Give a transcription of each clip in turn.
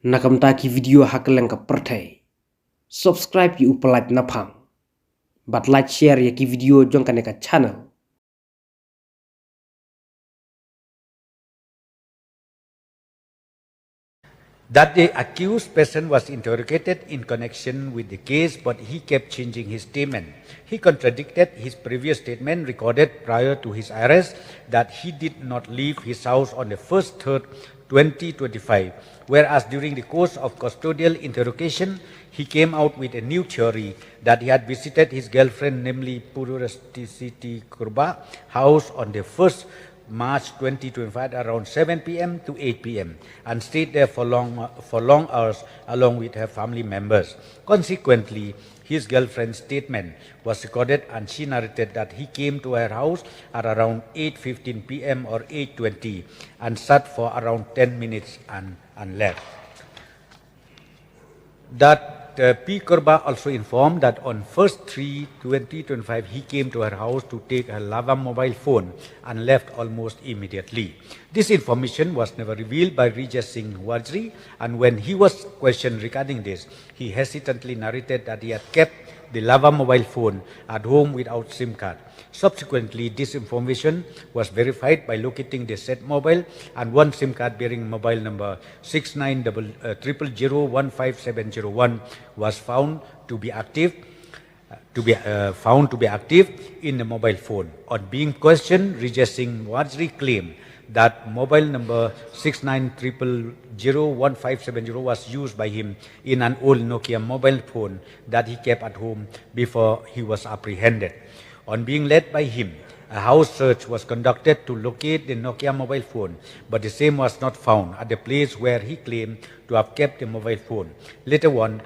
Nakamta ki video hakeleng ka perthai. Subscribe yu upalat Naphang. But like share ya ki video jong kaneka channel. That the accused person was interrogated in connection with the case, but he kept changing his statement. He contradicted his previous statement recorded prior to his arrest that he did not leave his house on the 1st, 3rd, 2025, whereas during the course of custodial interrogation, he came out with a new theory that he had visited his girlfriend, namely Purustisiti Kurba, house on the 1st March 2025 around 7 p.m. to 8 p.m. and stayed there for long hours along with her family members. Consequently, his girlfriend's statement was recorded and she narrated that he came to her house at around 8:15 p.m. or 8:20 and sat for around 10 minutes and left. That P. Kurba also informed that on 1st 3/2025 he came to her house to take her lava mobile phone and left almost immediately. This information was never revealed by Rejesing Warjri, and when he was questioned regarding this, he hesitantly narrated that he had kept the lava mobile phone at home without SIM card. Subsequently, this information was verified by locating the said mobile, and one SIM card bearing mobile number 6900015701 was found to be active in the mobile phone. On being questioned, Rejesing Warjri claimed that mobile number 6900015701 was used by him in an old Nokia mobile phone that he kept at home before he was apprehended. On being led by him, a house search was conducted to locate the Nokia mobile phone, but the same was not found at the place where he claimed to have kept the mobile phone. Later, one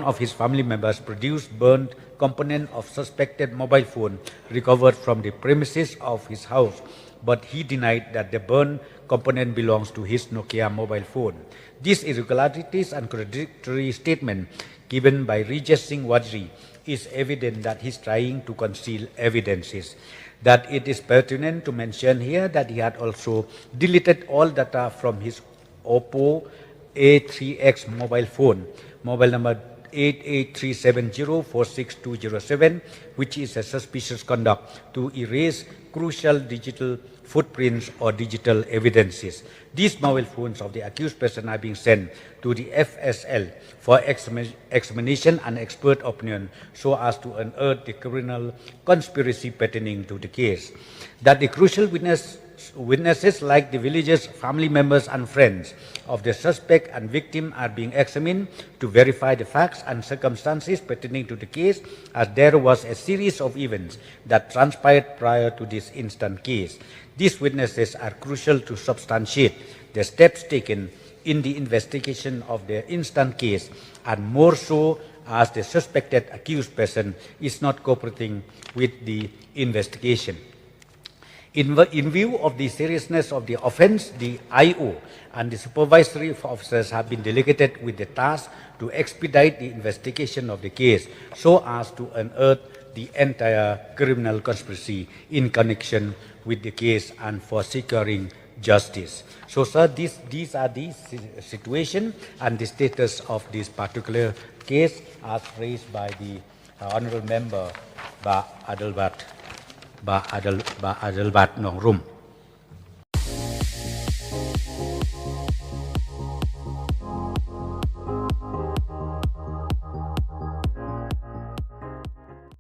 of his family members produced burned component of suspected mobile phone recovered from the premises of his house, but he denied that the burned component belongs to his Nokia mobile phone. These irregularities and contradictory statement given by Rejesing Warjri is evident that he is trying to conceal evidences. That it is pertinent to mention here that he had also deleted all data from his Oppo A3X mobile phone, mobile number 8837046207, which is a suspicious conduct to erase crucial digital footprints or digital evidences. These mobile phones of the accused person are being sent to the FSL for examination and expert opinion so as to unearth the criminal conspiracy pertaining to the case. That the crucial witnesses like the villagers, family members and friends of the suspect and victim are being examined to verify the facts and circumstances pertaining to the case, as there was a series of events that transpired prior to this instant case. These witnesses are crucial to substantiate the steps taken in the investigation of the instant case, and more so as the suspected accused person is not cooperating with the investigation. In view of the seriousness of the offense, the IO and the supervisory officers have been delegated with the task to expedite the investigation of the case so as to unearth the entire criminal conspiracy in connection with the case and for securing justice. So, sir, these are the situation and the status of this particular case as raised by the honourable member Bah Adelbat Nongrum.